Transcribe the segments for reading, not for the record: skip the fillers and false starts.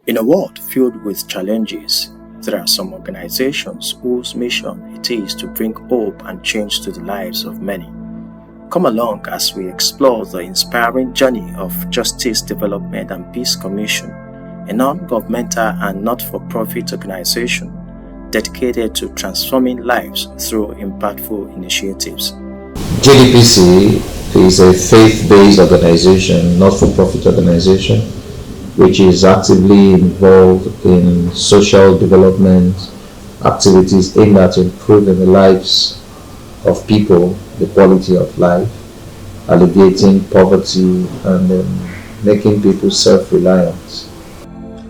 In a world filled with challenges, there are some organizations whose mission it is to bring hope and change to the lives of many. Come along as we explore the inspiring journey of Justice Development and Peace Commission, a non-governmental and not-for-profit organization dedicated to transforming lives through impactful initiatives. JDPC is a faith-based organization, not-for-profit organization, which is actively involved in social development activities aimed at improving the lives of people, the quality of life, alleviating poverty, and making people self-reliant.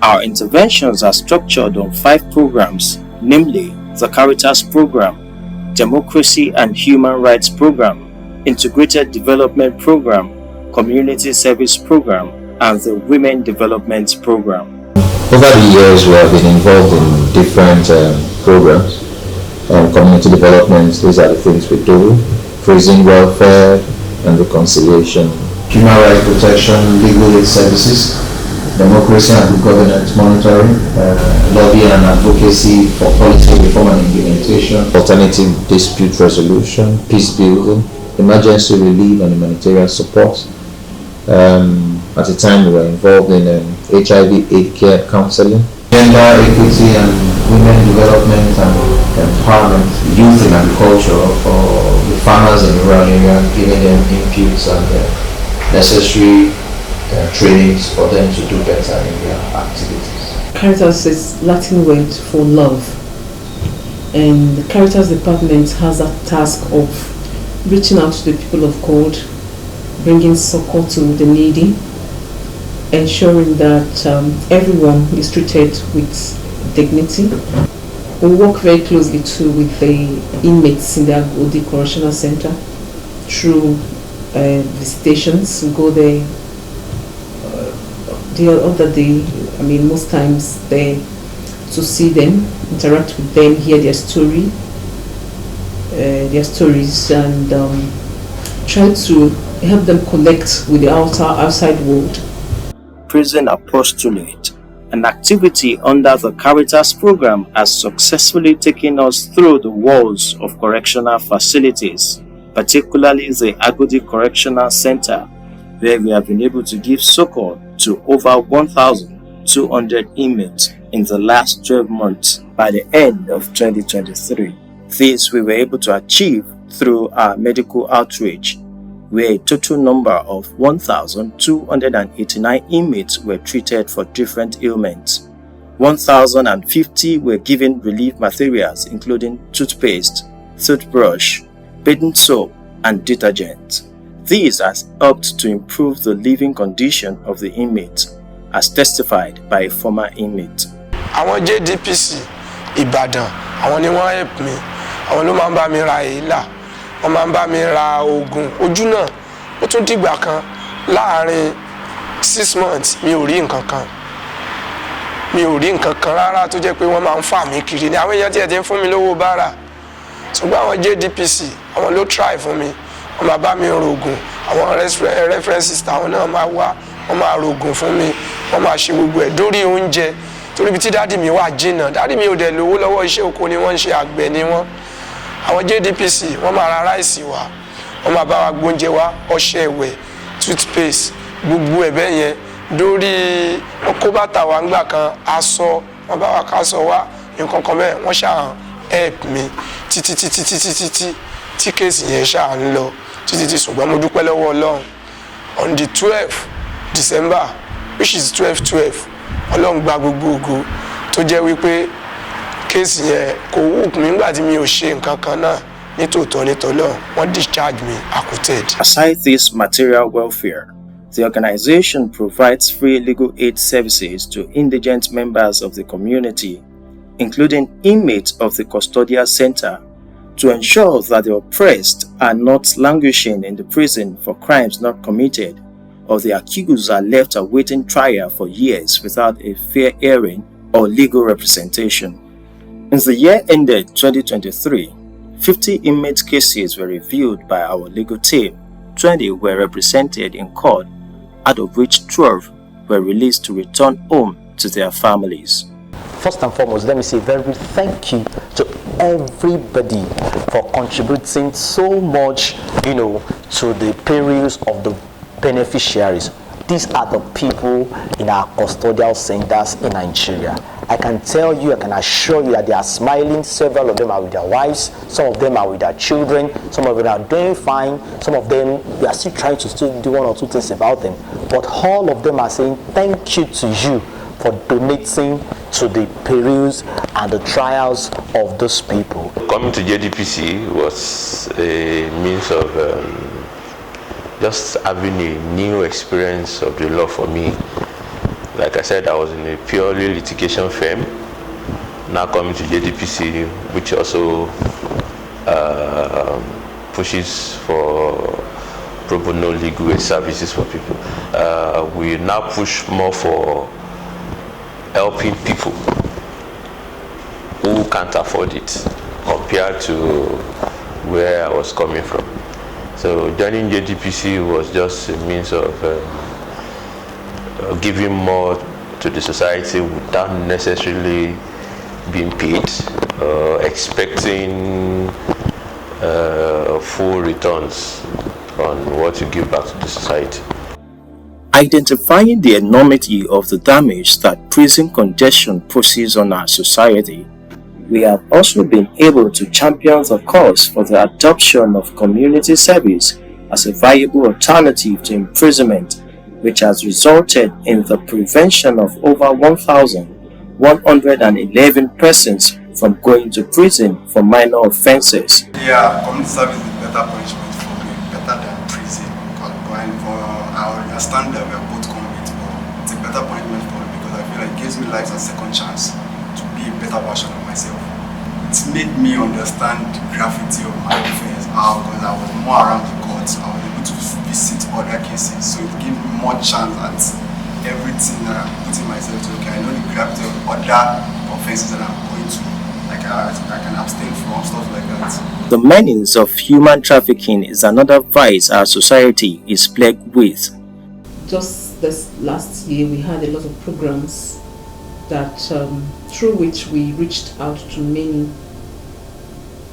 Our interventions are structured on 5 programs, namely the Caritas Program, Democracy and Human Rights Program, Integrated Development Program, Community Service Program, and the Women Development Program. Over the years, we have been involved in different programs. Community development, these are the things we do. Prison welfare and reconciliation. Human rights protection, legal aid services, democracy and good governance monitoring, lobbying and advocacy for policy reform and implementation, alternative dispute resolution, peace building, emergency relief and humanitarian support. At the time we were involved in HIV aid care counseling, gender equity and women development and empowerment, youth in agriculture for the farmers in rural areas, giving them inputs and necessary trainings for them to do better in their activities. Caritas is Latin word for love, and the Caritas department has a task of reaching out to the people of God, bringing succor to the needy, ensuring that everyone is treated with dignity. We work very closely too with the inmates in the Agodi Correctional Center through visitations. We go there the other day, most times there, to see them, interact with them, hear their stories, and try to help them connect with the outside world. Prison Apostolate, an activity under the Caritas program, has successfully taken us through the walls of correctional facilities, particularly the Agodi Correctional Center, where we have been able to give succor to over 1,200 inmates in the last 12 months by the end of 2023. This we were able to achieve through our medical outreach, where a total number of 1,289 inmates were treated for different ailments. 1,050 were given relief materials including toothpaste, toothbrush, bathing soap, and detergent. This has helped to improve the living condition of the inmates, as testified by a former inmate. Àwọn JDPC Ìbàdàn, àwọn ni wọ́n help me. Àwọn ló máa ń bá mi ra èélà, wọ́n máa ń bá mi ra oògùn. Ojú náà ó tún dìgbà kan láàárín 6 months mi ò rí nǹkan kan. Mi ò rí nǹkan kan rárá tó jẹ́ pé wọ́n máa ń fà mí kiri ni àwọn èèyàn tí ẹ ti ń fún mi lówó bára. Ṣùgbọ́n àwọn JDPC, àwọn ló try fún mi. Wọ́n máa bá mi rògùn, àwọn references táwọn náà máa wá, wọ́n máa rògùn fún mi, wọ́n máa ṣe gbogbo ẹ̀ dórí oúnjẹ. Torí bí tí dáàdì mi wà jìnnà, dáàdì mi ò dẹ̀ lówó lọ́wọ́, iṣẹ́ oko ni wọ́n ń ṣe, àgbẹ̀ ni wọ́n. Àwọn JDPC wọ́n máa ra ráìsì wá, wọ́n máa bá wa gbóúnjẹ wá, ọṣẹ ìwẹ̀, toothpaste, gbogbo ẹ̀ bẹ́ẹ̀ yẹn dórí wọ́n kó bàtà wá ńgbà kan, aṣọ, wọ́n bá wa káṣọ wá, nǹkan kan bẹ́ẹ̀ wọ́n ṣáà help mi títí tí kéèsì yẹn ṣáà ń lọ títí ṣùgbọ́n mo dúpẹ́ lọ́wọ́ Ọlọ́run. On the 12th December, which is 12/12, Ọlọ́run gba gbogbo ògo tó jẹ́ wípé kéèsì yẹn kò wù mí nígbà tí mi ò ṣe nǹkan kan náà nítòótọ́ nítọ́lọ́run, wọ́n discharge me acquitted. Aside this material welfare, the organization provides free legal aid services to indigent members of the community, including inmates of the custodial center, to ensure that the oppressed are not languishing in the prison for crimes not committed, or the accused are left awaiting trial for years without a fair hearing or legal representation. In the year ended 2023, 50 inmate cases were reviewed by our legal team, 20 were represented in court, out of which 12 were released to return home to their families. First and foremost, let me say very thank you to everybody for contributing so much, to the perils of the beneficiaries. These are the people in our custodial centers in Nigeria. I can tell you, I can assure you that they are smiling. Several of them are with their wives, some of them are with their children, some of them are doing fine, some of them, we are still trying to do one or two things about them. But all of them are saying thank you to you for donating to the perils and the trials of those people. Coming to JDPC was a means of just having a new experience of the law for me. Like I said, I was in a purely litigation firm. Now coming to JDPC, which also pushes for pro bono legal aid services for people. We now push more for helping people who can't afford it compared to where I was coming from. So joining JDPC was just a means of giving more to the society without necessarily being paid, expecting full returns on what you give back to the society. Identifying the enormity of the damage that prison congestion poses on our society, we have also been able to champion the cause for the adoption of community service as a viable alternative to imprisonment, which has resulted in the prevention of over 1,111 persons from going to prison for minor offenses. Yeah, community service is better punishment for me, better than prison. I understand that we are both convicts, but it's a better punishment for me because I feel like it gives me life a second chance to be a better version of myself. It's made me understand the gravity of my offense, because I was more around the courts, I was able to visit other cases, so it gave me more chance at everything that I'm putting myself to. Okay, I know the gravity of other offenses that I'm going to. Like I can abstain from stuff like that. The menace of human trafficking is another vice our society is plagued with. Just this last year, we had a lot of programs that through which we reached out to many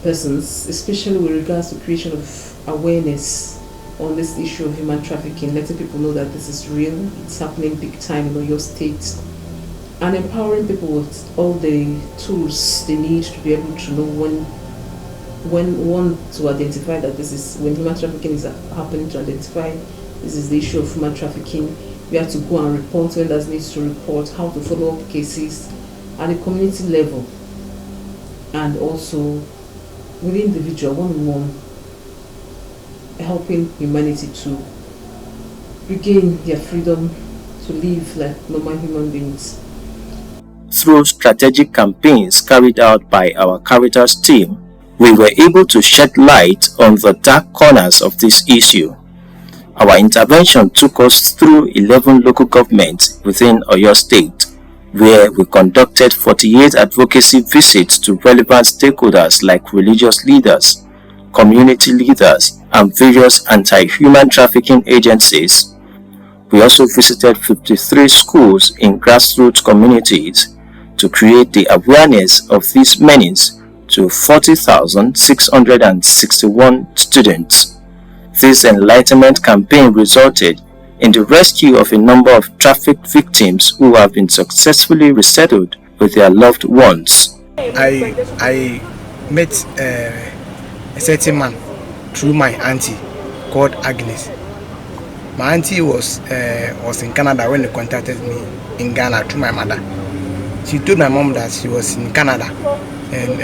persons, especially with regards to creation of awareness on this issue of human trafficking, letting people know that this is real, it's happening big time in your state, and empowering people with all the tools they need to be able to know when to identify that this is, when human trafficking is happening, to identify this is the issue of human trafficking. We have to go and report when that needs to report, how to follow up cases at a community level, and also with the individual, one-on-one, helping humanity to regain their freedom to live like normal human beings. Through strategic campaigns carried out by our Caritas team, we were able to shed light on the dark corners of this issue. Our intervention took us through 11 local governments within Oyo State, where we conducted 48 advocacy visits to relevant stakeholders like religious leaders, community leaders, and various anti-human trafficking agencies. We also visited 53 schools in grassroots communities to create the awareness of this menace to 40,661 students. This enlightenment campaign resulted in the rescue of a number of trafficked victims who have been successfully resettled with their loved ones. I met a certain man through my auntie called Agnes. My auntie was in Canada when they contacted me in Ghana through my mother. She told my mom that she was in Canada and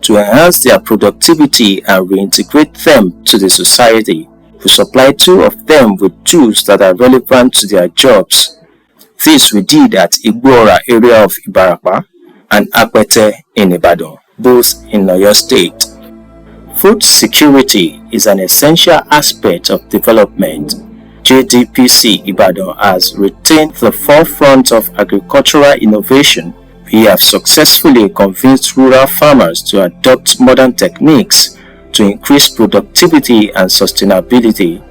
to enhance their productivity and reintegrate them to the society. We supply 2 of them with tools that are relevant to their jobs. This we did at Igbora area of Ibarapa and Akwete in Ibadan, both in Oyo State. Food security is an essential aspect of development. JDPC Ibadan has retained the forefront of agricultural innovation We have successfully convinced rural farmers to adopt modern techniques to increase productivity and sustainability.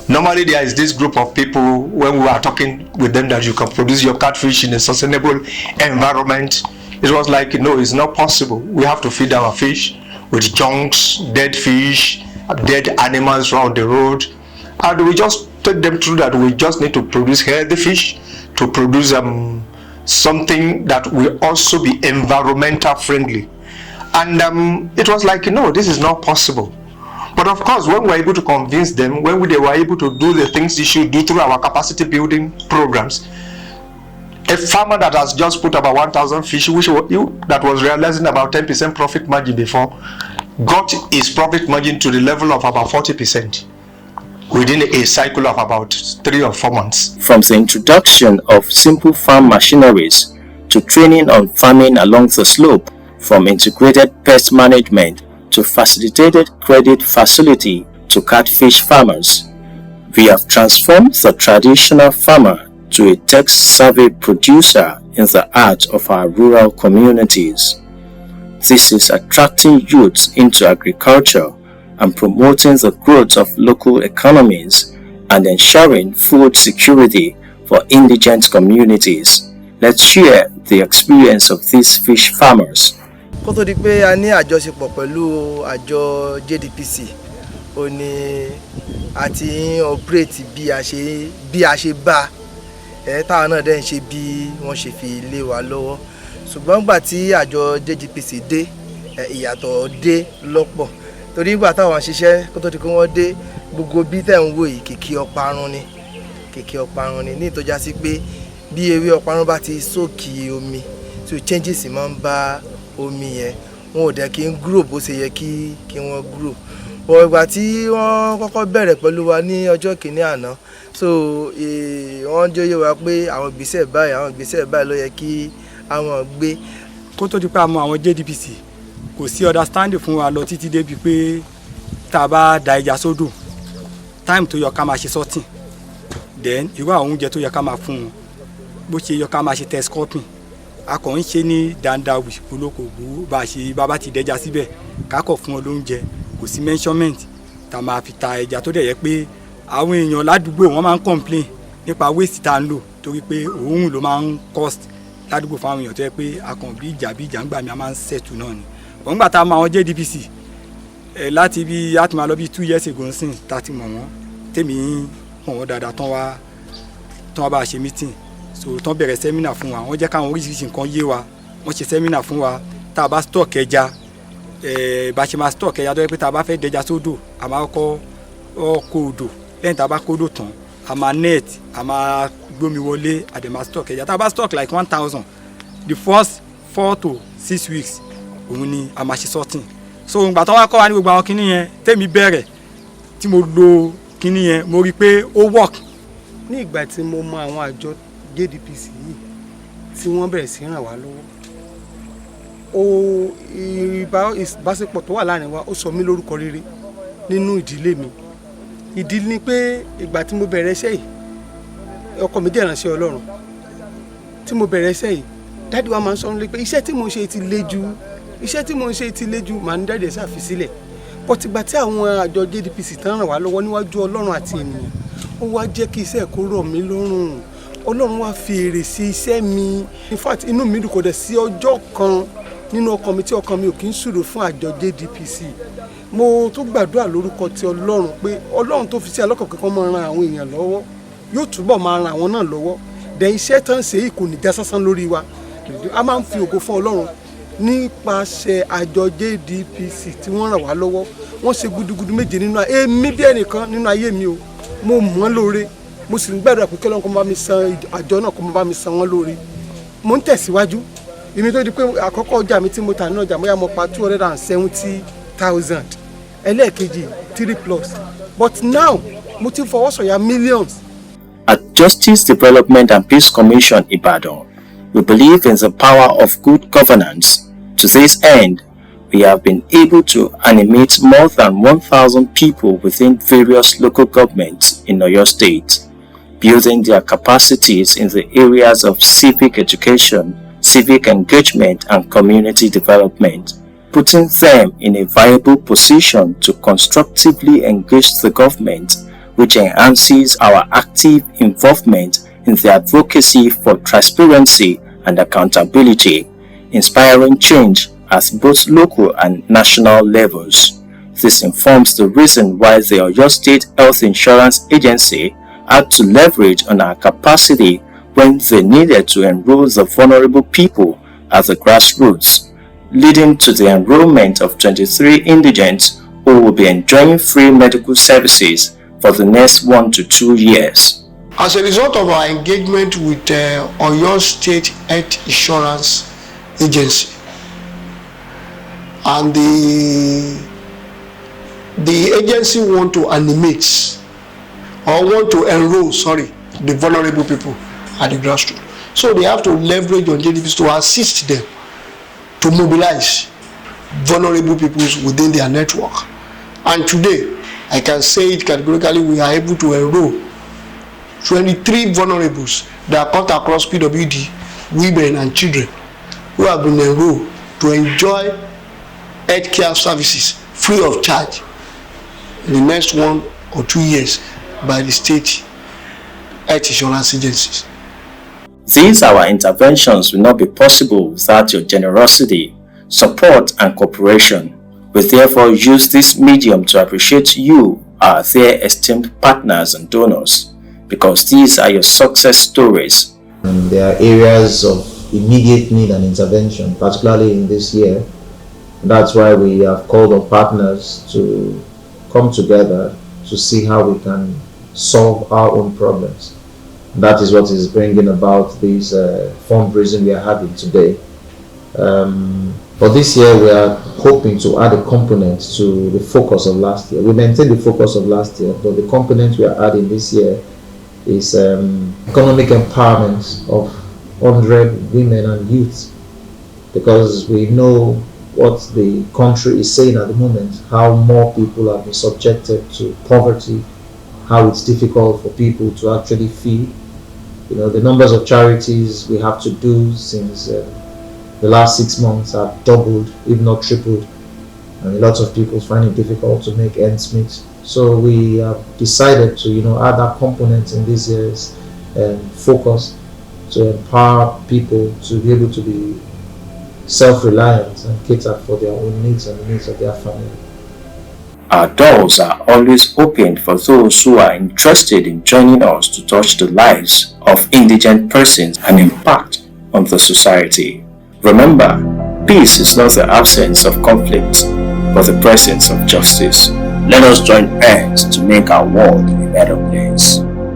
Normally there is this group of people, when we are talking with them that you can produce your catfish in a sustainable environment, it was like, no, it's not possible. We have to feed our fish with junks, dead fish, dead animals around the road, and we just take them through that. We just need to produce healthy fish, to produce something that will also be environmental friendly. And it was like, no, this is not possible. But of course, when we were able to convince them, when they were able to do the things they should do through our capacity building programs, a farmer that has just put about 1,000 fish, that was realizing about 10% profit margin before, got his profit margin to the level of about 40% within a cycle of about 3 or 4 months. From the introduction of simple farm machineries to training on farming along the slope, from integrated pest management to facilitated credit facility to catfish farmers, we have transformed the traditional farmer to a tech-savvy producer in the heart of our rural communities. This is attracting youths into agriculture and promoting the growth of local economies and ensuring food security for indigent communities. Let's share the experience of these fish farmers. Kó tó di pé a ní àjọṣepọ̀ pẹ̀lú àjọ JDPC, ó ní a ti operate bí a ṣe bá táwọn náà dẹ̀ ń ṣe bí wọ́n ṣe fi lé wa lọ́wọ́. Ṣùgbọ́n nígbà tí àjọ JDPC dé, ìyàtọ̀ dé lọ́pọ̀. Torí nígbà táwọn ṣiṣẹ́ kó tó di pé wọ́n dé, gbogbo bí tẹ̀ ń wò yìí kìkì ọparun ni ní ìtọ́já sí pé bí ewé ọparun bá ti sókè omi, so changes máa ń bá omi yẹn, wọn ò dẹ̀ kí ń grow bó ṣe yẹ kí wọ́n grow. Bọ̀ ìgbà tí wọ́n kọ́kọ́ bẹ̀rẹ̀ pẹ̀lú wa ní ọjọ́ kìíní àná, so wọ́n jẹ́ yé wa pé àwọn ìgbésẹ̀ báyìí ló yẹ kí àwọn gbé. Kó tó di pé a mọ àwọn JDPC, kò sí understanding fún wa lọ títí débi pé tá a bá da ẹja sódò, time tó yọ ká máa ṣe sorting, then irú àwọn oúnjẹ tó yẹ ká máa fún wọn, bó ṣe yọ ká máa ṣe test scoping, a kàn ń ṣe ní dandawi olókoògbó bá ti dẹja síbẹ̀ kákọ̀ fún wọn lóúnjẹ, kò sí measurement tá a máa fi ta ẹja tó dẹ̀ yẹ pé àwọn èèyàn ládùúgbò wọn máa ń complain nípa waste tá a ń lò torí pé òórùn ló máa ń cost ládùúgbò fún àwọn èèyàn tó yẹ pé akàn bí ìjà ń gbà mí a máa ń settle náà ni. wọ́n gbà tá a mọ àwọn JDPC láti bí a ti máa lọ bí 2 years ago nsìn tá a ti mọ̀ wọ́n, tèmi mọ̀ wọ́n dáadáa tán wá bá a ṣe meeting, so tán bẹ̀rẹ̀ sẹ́mínà fún wa, wọ́n jẹ́ káwọn oríṣiríṣi nǹkan yé wa, wọ́n ṣe sẹ́mínà fún wa tá a bá stock ẹja, bá ṣe máa stock ẹja tó yẹ pé tá a bá fẹ́ dẹja sódò, a máa kó odò, lẹ́yìn tá a bá kó odò tán a máa net, a máa gbómi wọlé, a dẹ̀ máa stock ẹja. Tá a bá stock like 1,000, the first 4 to 6 weeks òun ni a máa ṣe sorting. So ìgbà tó wá kọ́ wa ní gbogbo àwọn kinní yẹn, tèmi bẹ̀rẹ̀ tí mo lo kinní yẹn, mo rí pé ó work. Ní ìgbà tí mo mọ àwọn àjọ JDPC yìí tí wọ́n bẹ̀rẹ̀ sí ràn wá lọ́wọ́, ìbáṣepọ̀ tó wà láàrin wa ó sọ mí lórúkọ rere nínú ìdílé mi. Ìdí ni pé ìgbà tí mo bẹ̀rẹ̀ iṣẹ́ yìí, ọkọ mi jẹ́ ìránṣẹ́ Ọlọ́run. Tí mo bẹ̀rẹ̀ iṣẹ́ yìí, dáàdì wa máa ń sọ nílé pé iṣẹ́ tí mo ń ṣe ti le jù, màá ní dáàdì ẹ̀ ṣàfi sílẹ̀. But ìgbà tí àwọn àjọ JDPC tán ràn wá lọ́wọ́ níwájú Ọlọ́run àti ènìyàn, ó wá jẹ́ kí iṣẹ́ kó rọ̀ mí lọ́rùn. Ọlọ́run wá fi èrè sí iṣẹ́ mi. In fact, inú mi dùn, kò dẹ̀ sí ọjọ́ kan nínú ọkàn mi tí ọkàn mi ò kí ń sùúrù fún àjọ JDPC. Mo tún gbàdúrà lórúkọ ti Ọlọ́run pé Ọlọ́run tó fi sí alọ́kàn kankan máa ran àwọn èèyàn lọ́wọ́, yóò túbọ̀ máa ran àwọn náà lọ́wọ́. Dẹ̀ iṣẹ́ tán ṣe yìí kò ní já sásán lórí wa. A máa ń fi ògo fún Ọlọ́run nípasẹ̀ àjọ JDPC tí wọ́n ràn wá lọ́wọ́. Wọ́n ṣe gudugudu méje nínú èmi bí ẹnìkan nínú ayé mi o. Mo mọ̀ lóore, mo sì ń gbàdúrà pé k'Ọlọ́run kó bá mi san àjọ náà, kó bá mi san wọ́n lóore. Mo ń tẹ̀síwájú. Èmi tó di pé àkọ́kọ́ ọjà mi tí mo tà ní ọjà mo yá mo pa 270,000. Ẹlẹ́ẹ̀kejì 3+. But now mo ti fọwọ́ sọ̀yà millions. At Justice Development and Peace Commission Ibadan, we believe in the power of good governance. To this end, we have been able to animate more than 1,000 people within various local governments in Oyo State, building their capacities in the areas of civic education, civic engagement and community development, putting them in a viable position to constructively engage the government, which enhances our active involvement in the advocacy for transparency and accountability, inspiring change at both local and national levels. This informs the reason why the Oyo State Health Insurance Agency had to leverage on our capacity when they needed to enroll the vulnerable people at the grassroots, leading to the enrollment of 23 indigents who will be enjoying free medical services for the next 1 to 2 years. As a result of our engagement with Oyo State Health Insurance Agency, and the agency want to animate or want to enroll, the vulnerable people at the grassroots. So they have to leverage on JDPC to assist them to mobilize vulnerable people within their network. And today, I can say it categorically, we are able to enroll 23 vulnerables that cut across PWD, women and children who have been enrolled to enjoy healthcare services free of charge in the next 1 or 2 years by the state health insurance agencies. These our interventions will not be possible without your generosity, support and cooperation. We therefore use this medium to appreciate you, our dear esteemed partners and donors, because these are your success stories. And there are areas of immediate need and intervention, particularly in this year. That's why we have called on partners to come together to see how we can solve our own problems. That is what is bringing about this fundraising we are having today. For this year, we are hoping to add a component to the focus of last year. We maintained the focus of last year, but the component we are adding this year is economic empowerment of 100 women and youth, because we know what the country is saying at the moment, how more people have been subjected to poverty, how it's difficult for people to actually feed. You know, the numbers of charities we have to do since the last 6 months have doubled, if not tripled, and a lot of people find it difficult to make ends meet. So we have decided to, add that component in this year's focus to empower people to be able to be self-reliant and cater for their own needs and the needs of their family. Our doors are always open for those who are interested in joining us to touch the lives of indigent persons and impact on the society. Remember, peace is not the absence of conflict, but the presence of justice. Let us join hands to make our world a better place.